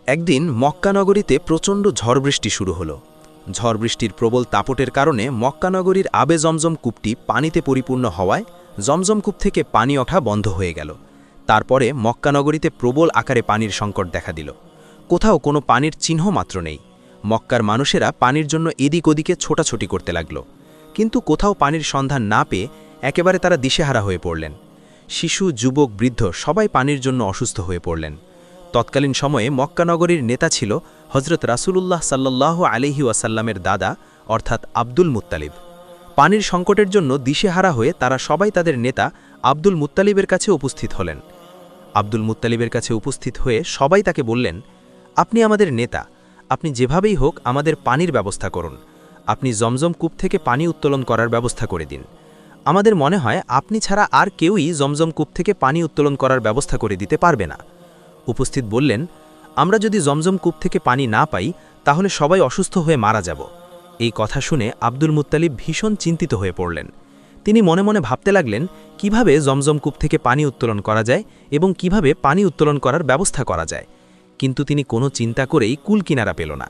একদিন মক্কা নগরীতে প্রচণ্ড ঝড় বৃষ্টি শুরু হলো। ঝড় বৃষ্টির প্রবল তাপটের কারণে মক্কা নগরীর আবে জমজম কূপটি পানিতে পরিপূর্ণ হওয়ায় জমজম কূপ থেকে পানি ওঠা বন্ধ হয়ে গেল। তারপরে মক্কা নগরীতে প্রবল আকারে পানির সংকট দেখা দিল। কোথাও কোনো পানির চিহ্ন মাত্র নেই। মক্কার মানুষেরা পানির জন্য এদিক ওদিকে ছোটাছুটি করতে লাগল, কিন্তু কোথাও পানির সন্ধান না পেয়ে একেবারে তারা দিশেহারা হয়ে পড়লেন। শিশু, যুবক, বৃদ্ধ সবাই পানির জন্য অসুস্থ হয়ে পড়লেন। তৎকালীন সময়ে মক্কা নগরীর নেতা ছিল হজরত রাসূলুল্লাহ সাল্লাল্লাহু আলাইহি ওয়াসাল্লামের দাদা অর্থাৎ আব্দুল মুত্তালিব। পানির সংকটের জন্য দিশেহারা হয়ে তারা সবাই তাদের নেতা আব্দুল মুত্তালিবের কাছে উপস্থিত হলেন। আব্দুল মুত্তালিবের কাছে উপস্থিত হয়ে সবাই তাকে বললেন, আপনি আমাদের নেতা, আপনি যেভাবেই হোক আমাদের পানির ব্যবস্থা করুন। আপনি জমজম কূপ থেকে পানি উত্তোলন করার ব্যবস্থা করে দিন। আমাদের মনে হয় আপনি ছাড়া আর কেউই জমজম কূপ থেকে পানি উত্তোলন করার ব্যবস্থা করে দিতে পারবে না। উপস্থিত বললেন, আমরা যদি জমজম কূপ থেকে পানি না পাই তাহলে সবাই অসুস্থ হয়ে মারা যাব। এই কথা শুনে আব্দুল মুত্তালিব ভীষণ চিন্তিত হয়ে পড়লেন। তিনি মনে মনে ভাবতে লাগলেন কিভাবে জমজম কূপ থেকে পানি উত্তোলন করা যায় এবং কিভাবে পানি উত্তোলন করার ব্যবস্থা করা যায়। কিন্তু তিনি কোনো চিন্তা করেই কুল কিনারা পেল না,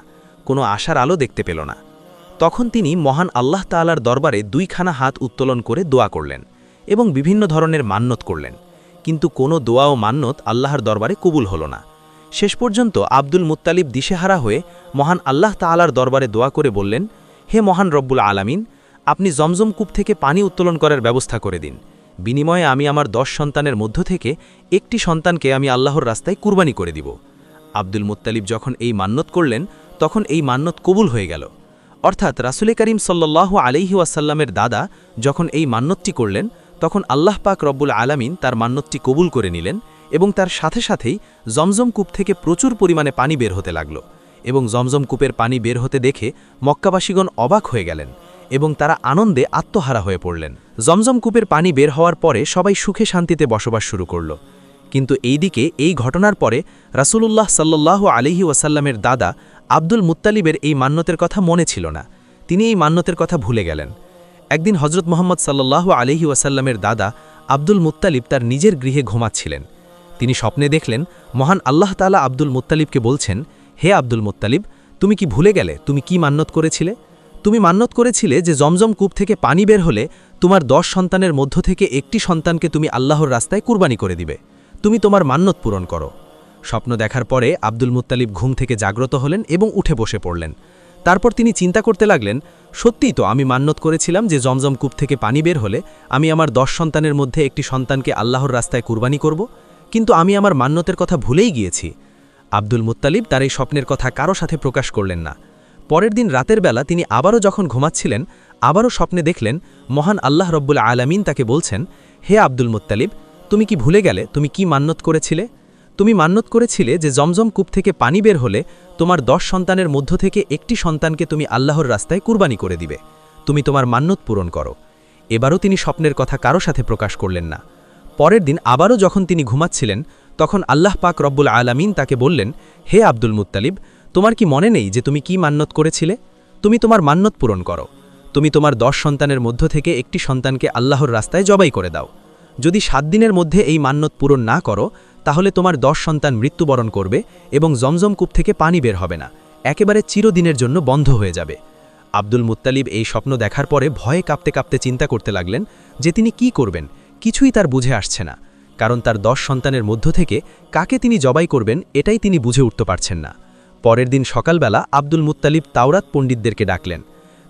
কোনো আশার আলো দেখতে পেল না। তখন তিনি মহান আল্লাহ তাআলার দরবারে দুইখানা হাত উত্তোলন করে দোয়া করলেন এবং বিভিন্ন ধরনের মান্যত করলেন, কিন্তু কোনো দোয়া ও মান্যত আল্লাহর দরবারে কবুল হল না। শেষ পর্যন্ত আব্দুল মুত্তালিব দিশেহারা হয়ে মহান আল্লাহ তাআলার দরবারে দোয়া করে বললেন, হে মহান রব্বুল আলামিন, আপনি জমজম কূপ থেকে পানি উত্তোলন করার ব্যবস্থা করে দিন। বিনিময়ে আমি আমার 10 সন্তানের মধ্য থেকে একটি সন্তানকে আমি আল্লাহর রাস্তায় কুরবানি করে দিব। আব্দুল মুত্তালিব যখন এই মান্যত করলেন তখন এই মান্যত কবুল হয়ে গেল। অর্থাৎ রাসূল করিম সাল্লাল্লাহু আলাইহি ওয়াসাল্লামের দাদা যখন এই মান্যতটি করলেন তখন আল্লাহ পাক রব্বুল আলামিন তার মান্যতটি কবুল করে নিলেন এবং তার সাথে সাথেই জমজম কূপ থেকে প্রচুর পরিমাণে পানি বের হতে লাগল। এবং জমজম কূপের পানি বের হতে দেখে মক্কাবাসীগণ অবাক হয়ে গেলেন এবং তারা আনন্দে আত্মহারা হয়ে পড়লেন। জমজম কূপের পানি বের হওয়ার পরে সবাই সুখে শান্তিতে বসবাস শুরু করল। কিন্তু এইদিকে এই ঘটনার পরে রাসূলুল্লাহ সাল্লাল্লাহু আলাইহি ওয়াসাল্লামের দাদা আব্দুল মুত্তালিবের এই মান্যতের কথা মনে ছিল না। তিনি এই মান্যতের কথা ভুলে গেলেন। একদিন হজরত মুহাম্মদ সাল্লাল্লাহু আলাইহি ওয়াসাল্লামের দাদা আব্দুল মুত্তালিব তার নিজের গৃহে ঘুমাচ্ছিলেন। তিনি স্বপ্নে দেখলেন মহান আল্লাহ তাআলা আব্দুল মুত্তালিবকে বলছেন, হে আব্দুল মুত্তালিব, তুমি কি ভুলে গেলে তুমি কি মান্যত করেছিলে? তুমি মান্যত করেছিলে যে জমজম কূপ থেকে পানি বের হলে তোমার 10 সন্তানের মধ্য থেকে একটি সন্তানকে তুমি আল্লাহর রাস্তায় কুরবানি করে দিবে। তুমি তোমার মান্যত পূরণ করো। স্বপ্ন দেখার পরে আব্দুল মুত্তালিব ঘুম থেকে জাগ্রত হলেন এবং উঠে বসে পড়লেন। তারপর তিনি চিন্তা করতে লাগলেন, সত্যিই তো আমি মান্যত করেছিলাম যে জমজম কূপ থেকে পানি বের হলে আমি আমার 10 সন্তানের মধ্যে একটি সন্তানকে আল্লাহর রাস্তায় কুরবানি করব, কিন্তু আমি আমার মান্যতের কথা ভুলেই গিয়েছি। আব্দুল মুত্তালিব তার এই স্বপ্নের কথা কারো সাথে প্রকাশ করলেন না। পরের দিন রাতের বেলা তিনি আবারও যখন ঘুমাচ্ছিলেন আবারও স্বপ্নে দেখলেন মহান আল্লাহ রব্বুল আলামিন তাকে বলছেন, হে আব্দুল মুত্তালিব, তুমি কি ভুলে গেলে তুমি কি মান্যত করেছিলে? তুমি মান্যত করেছিলে যে জমজম কূপ থেকে পানি বের হলে তোমার 10 সন্তানের মধ্য থেকে একটি সন্তানকে তুমি আল্লাহর রাস্তায় কুরবানি করে দিবে। তুমি তোমার মান্যত পূরণ করো। এবারও তিনি স্বপ্নের কথা কারো সাথে প্রকাশ করলেন না। পরের দিন আবারও যখন তিনি ঘুমাচ্ছিলেন তখন আল্লাহ পাক রব্বুল আলামিন তাকে বললেন, হে আব্দুল মুত্তালিব, তোমার কি মনে নেই যে তুমি কি মান্যত করেছিলে? তুমি তোমার মান্যত পূরণ করো। তুমি তোমার 10 সন্তানের মধ্য থেকে একটি সন্তানকে আল্লাহর রাস্তায় জবাই করে দাও। যদি 7 দিনের মধ্যে এই মান্যত পূরণ না করো তাহলে তোমার 10 সন্তান মৃত্যুবরণ করবে এবং জমজম কূপ থেকে পানি বের হবে না, একেবারে চিরদিনের জন্য বন্ধ হয়ে যাবে। আব্দুল মুত্তালিব এই স্বপ্ন দেখার পরে ভয়ে কাঁপতে কাঁপতে চিন্তা করতে লাগলেন যে তিনি কি করবেন, কিছুই তার বুঝে আসছে না। কারণ তার 10 সন্তানের মধ্য থেকে কাকে তিনি জবাই করবেন এটাই তিনি বুঝে উঠতে পারছেন না। পরের দিন সকালবেলা আব্দুল মুত্তালিব তাওরাত পণ্ডিতদেরকে ডাকলেন।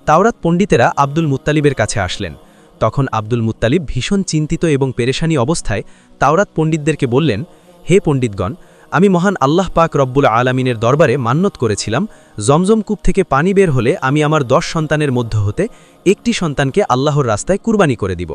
তাওরাত পণ্ডিতেরা আব্দুল মুত্তালিবের কাছে আসলেন। তখন আব্দুল মুত্তালিব ভীষণ চিন্তিত এবং পেরেশানি অবস্থায় তাওরাত পণ্ডিতদেরকে বললেন, হে পণ্ডিতগণ, আমি মহান আল্লাহ পাক রব্বুল আলামিনের দরবারে মান্যত করেছিলাম জমজম কূপ থেকে পানি বের হলে আমি আমার 10 সন্তানের মধ্য হতে একটি সন্তানকে আল্লাহর রাস্তায় কুরবানি করে দিব।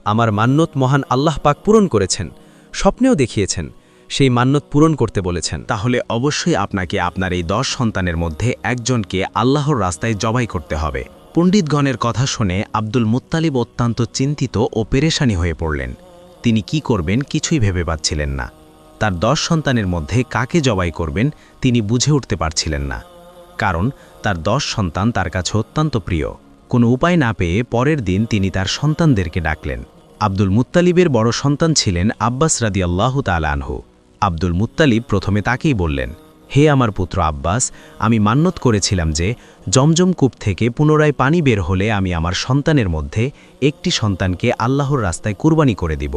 আমার মান্যত মহান আল্লাহ পাক পূরণ করেছেন, স্বপ্নেও দেখিয়েছেন, সেই মান্যত পূরণ করতে বলেছেন। তাহলে অবশ্যই আপনাকে আপনার এই 10 সন্তানের মধ্যে একজনকে আল্লাহর রাস্তায় জবাই করতে হবে। পণ্ডিতগণের কথা শুনে আব্দুল মুত্তালিব অত্যন্ত চিন্তিত ও পেরেশানি হয়ে পড়লেন। তিনি কি করবেন কিছুই ভেবে পাচ্ছিলেন না। তার 10 সন্তানের মধ্যে কাকে জবাই করবেন তিনি বুঝে উঠতে পারছিলেন না, কারণ তার 10 সন্তান তার কাছে অত্যন্ত প্রিয়। কোনো উপায় না পেয়ে পরের দিন তিনি তার সন্তানদেরকে ডাকলেন। আব্দুল মুত্তালিবের বড় সন্তান ছিলেন আব্বাস রাদিয়াল্লাহু তাআলা আনহু। আব্দুল মুত্তালিব প্রথমে তাকেই বললেন, হে আমার পুত্র আব্বাস, আমি মান্যত করেছিলাম যে জমজম কূপ থেকে পুনরায় পানি বের হলে আমি আমার সন্তানের মধ্যে একটি সন্তানকে আল্লাহর রাস্তায় কুরবানি করে দিব।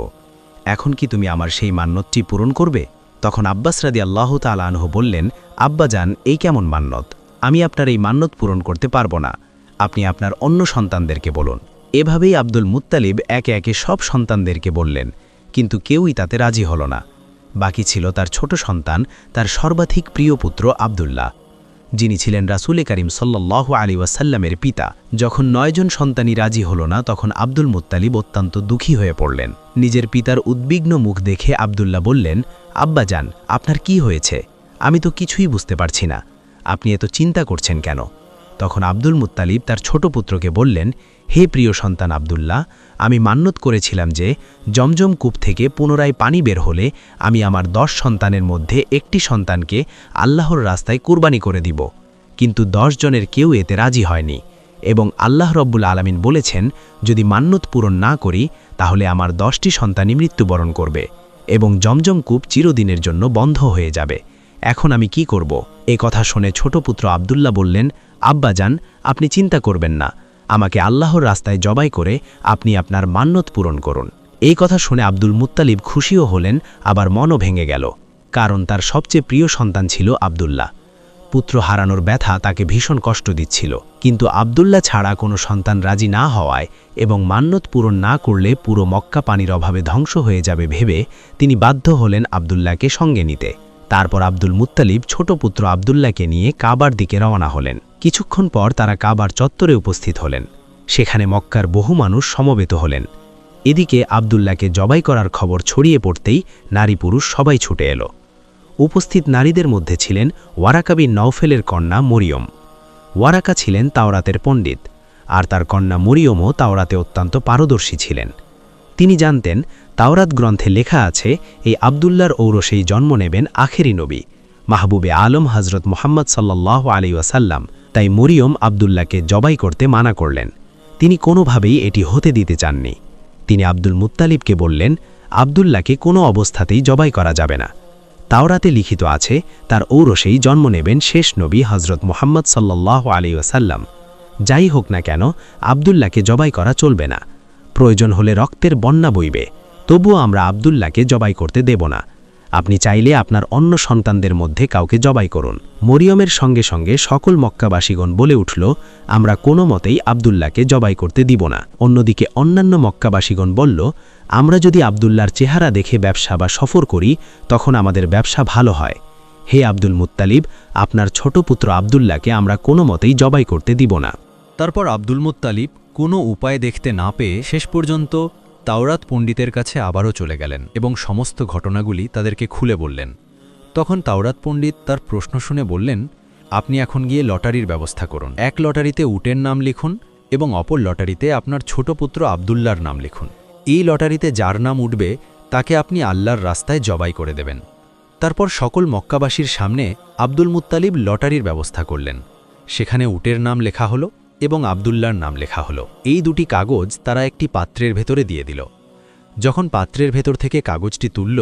এখন কি তুমি আমার সেই মান্যতটি পূরণ করবে? তখন আব্বাস রাদিয়াল্লাহু তাআলা আনহু বললেন, আব্বাজান, এই কেমন মান্যত? আমি আপনার এই মান্যত পূরণ করতে পারবো না। আপনি আপনার অন্য সন্তানদেরকে বলুন। এভাবেই আব্দুল মুত্তালিব একে একে সব সন্তানদেরকে বললেন, কিন্তু কেউই তাতে রাজি হল না। বাকি ছিল তার ছোট সন্তান, তার সর্বাধিক প্রিয় পুত্র আব্দুল্লাহ, যিনি ছিলেন রাসূল করিম সাল্লাল্লাহু আলাইহি ওয়াসাল্লামের পিতা। যখন 9 জন সন্তানই রাজি হল না, তখন আব্দুল মুত্তালিব অত্যন্ত দুঃখী হয়ে পড়লেন। নিজের পিতার উদ্বিগ্ন মুখ দেখে আব্দুল্লাহ বললেন, আব্বাজান, আপনার কি হয়েছে? আমি তো কিছুই বুঝতে পারছি না। আপনি এত চিন্তা করছেন কেন? তখন আব্দুল মুত্তালিব তার ছোট পুত্রকে বললেন, হে প্রিয় সন্তান আব্দুল্লাহ, আমি মান্যত করেছিলাম যে জমজম কূপ থেকে পুনরায় পানি বের হলে আমি আমার 10 সন্তানের মধ্যে একটি সন্তানকে আল্লাহর রাস্তায় কুরবানি করে দিব। কিন্তু 10 জনের কেউ এতে রাজি হয়নি, এবং আল্লাহ রব্বুল আলামিন বলেছেন, যদি মান্যত পূরণ না করি তাহলে আমার 10টি সন্তানই মৃত্যুবরণ করবে এবং জমজম কূপ চিরদিনের জন্য বন্ধ হয়ে যাবে। এখন আমি কি করব? এ কথা শুনে ছোট পুত্র আব্দুল্লাহ বললেন, আব্বাজান, আপনি চিন্তা করবেন না। আমাকে আল্লাহর রাস্তায় জবাই করে আপনি আপনার মান্যত পূরণ করুন। এই কথা শুনে আব্দুল মুত্তালিব খুশিও হলেন, আবার মনও ভেঙে গেল, কারণ তার সবচেয়ে প্রিয় সন্তান ছিল আব্দুল্লাহ। পুত্র হারানোর ব্যথা তাকে ভীষণ কষ্ট দিচ্ছিল, কিন্তু আব্দুল্লাহ ছাড়া কোনো সন্তান রাজি না হওয়ায় এবং মান্যত পূরণ না করলে পুরো মক্কা পানির অভাবে ধ্বংস হয়ে যাবে ভেবে তিনি বাধ্য হলেন আব্দুল্লাহকে সঙ্গে নিতে। তারপর আব্দুল মুত্তালিব ছোট পুত্র আব্দুল্লাহকে নিয়ে কাবার দিকে রওনা হলেন। কিছুক্ষণ পর তারা কাবার চত্বরে উপস্থিত হলেন। সেখানে মক্কার বহু মানুষ সমবেত হলেন। এদিকে আব্দুল্লাহকে জবাই করার খবর ছড়িয়ে পড়তেই নারী পুরুষ সবাই ছুটে এলো। উপস্থিত নারীদের মধ্যে ছিলেন ওয়ারাকা বিন নওফেলের কন্যা মরিয়ম। ওয়ারাকা ছিলেন তাওরাতের পণ্ডিত, আর তার কন্যা মরিয়মও তাওরাতে অত্যন্ত পারদর্শী ছিলেন। তিনি জানতেন তাওরাত গ্রন্থে লেখা আছে এই আব্দুল্লাহর ঔরসেই জন্ম নেবেন আখেরি নবী মাহবুবে আলম হজরত মুহাম্মদ সাল্লাল্লাহু আলাইহি ওয়াসাল্লাম। তাই মরিয়ম আব্দুল্লাহকে জবাই করতে মানা করলেন। তিনি কোনোভাবেই এটি হতে দিতে চাননি। তিনি আব্দুল মুত্তালিবকে বললেন, আব্দুল্লাহকে কোনো অবস্থাতেই জবাই করা যাবে না। তাওরাতে লিখিত আছে তার ঔরসেই জন্ম নেবেন শেষ নবী হজরত মুহাম্মদ সাল্লাল্লাহু আলাইহি ওয়াসাল্লাম। যাই হোক না কেন, আব্দুল্লাহকে জবাই করা চলবে না। প্রয়োজন হলে রক্তের বন্যা বইবে, তবুও আমরা আব্দুল্লাহকে জবাই করতে দেব না। আপনি চাইলে আপনার অন্য সন্তানদের মধ্যে কাউকে জবাই করুন। মরিয়মের সঙ্গে সঙ্গে সকল মক্কাবাসীগণ বলে উঠল, আমরা কোনো মতেই আব্দুল্লাহকে জবাই করতে দিব না। অন্যদিকে অন্যান্য মক্কাবাসীগণ বলল, আমরা যদি আব্দুল্লাহর চেহারা দেখে ব্যবসা বা সফর করি তখন আমাদের ব্যবসা ভালো হয়। হে আব্দুল মুত্তালিব, আপনার ছোট পুত্র আব্দুল্লাহকে আমরা কোনো মতেই জবাই করতে দিব না। তারপর আব্দুল মুত্তালিব কোনো উপায় দেখতে না পেয়ে শেষ পর্যন্ত তাওরাত পণ্ডিতের কাছে আবারও চলে গেলেন এবং সমস্ত ঘটনাগুলি তাদেরকে খুলে বললেন। তখন তাওরাত পণ্ডিত তার প্রশ্ন শুনে বললেন, আপনি এখন গিয়ে লটারির ব্যবস্থা করুন। এক লটারিতে উটের নাম লিখুন এবং অপর লটারিতে আপনার ছোট পুত্র আব্দুল্লাহর নাম লিখুন। এই লটারিতে যার নাম উঠবে তাকে আপনি আল্লাহর রাস্তায় জবাই করে দেবেন। তারপর সকল মক্কাবাসীর সামনে আব্দুল মুত্তালিব লটারির ব্যবস্থা করলেন। সেখানে উটের নাম লেখা হলো এবং আব্দুল্লাহর নাম লেখা হলো। এই দুটি কাগজ তারা একটি পাত্রের ভেতরে দিয়ে দিল। যখন পাত্রের ভেতর থেকে কাগজটি তুলল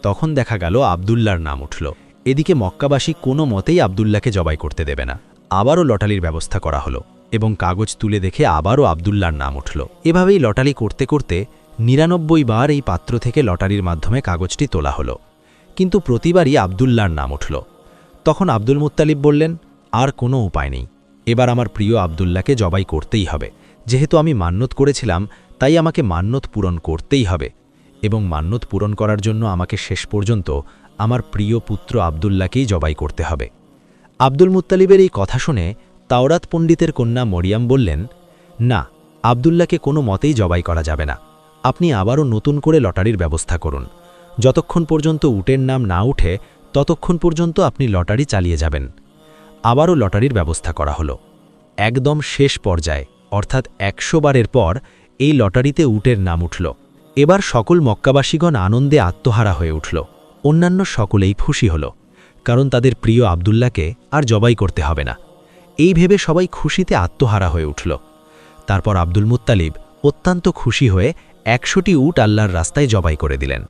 তখন দেখা গেল আব্দুল্লাহর নাম উঠল। এদিকে মক্কাবাসী কোনো মতেই আব্দুল্লাহকে জবাই করতে দেবে না। আবারও লটারির ব্যবস্থা করা হলো এবং কাগজ তুলে দেখে আবারও আব্দুল্লাহর নাম উঠল। এভাবেই লটারি করতে করতে ৯৯ বার এই পাত্র থেকে লটারির মাধ্যমে কাগজটি তোলা হলো, কিন্তু প্রতিবারই আব্দুল্লাহর নাম উঠল। তখন আব্দুল মুত্তালিব বললেন, আর কোনো উপায় নেই, এবার আমার প্রিয় আব্দুল্লাহকে জবাই করতেই হবে। যেহেতু আমি মান্যত করেছিলাম তাই আমাকে মান্যত পূরণ করতেই হবে, এবং মান্যত পূরণ করার জন্য আমাকে শেষ পর্যন্ত আমার প্রিয় পুত্র আব্দুল্লাহকেই জবাই করতে হবে। আব্দুল মুত্তালিবের এই কথা শুনে তাওরাত পণ্ডিতের কন্যা মরিয়াম বললেন, না, আব্দুল্লাহকে কোনো মতেই জবাই করা যাবে না। আপনি আবারও নতুন করে লটারির ব্যবস্থা করুন। যতক্ষণ পর্যন্ত উটের নাম না উঠে ততক্ষণ পর্যন্ত আপনি লটারি চালিয়ে যাবেন। আবারও লটারির ব্যবস্থা করা হলো। একদম শেষ পর্যায়ে অর্থাৎ ১০০ বারের পর এই লটারিতে উটের নাম উঠল। এবার সকল মক্কাবাসীগণ আনন্দে আত্মহারা হয়ে উঠল। অন্যান্য সকলেই খুশি হল, কারণ তাদের প্রিয় আব্দুল্লাহকে আর জবাই করতে হবে না। এই ভেবে সবাই খুশিতে আত্মহারা হয়ে উঠল। তারপর আব্দুল মুত্তালিব অত্যন্ত খুশি হয়ে ১০০টি উট আল্লাহর রাস্তায় জবাই করে দিলেন।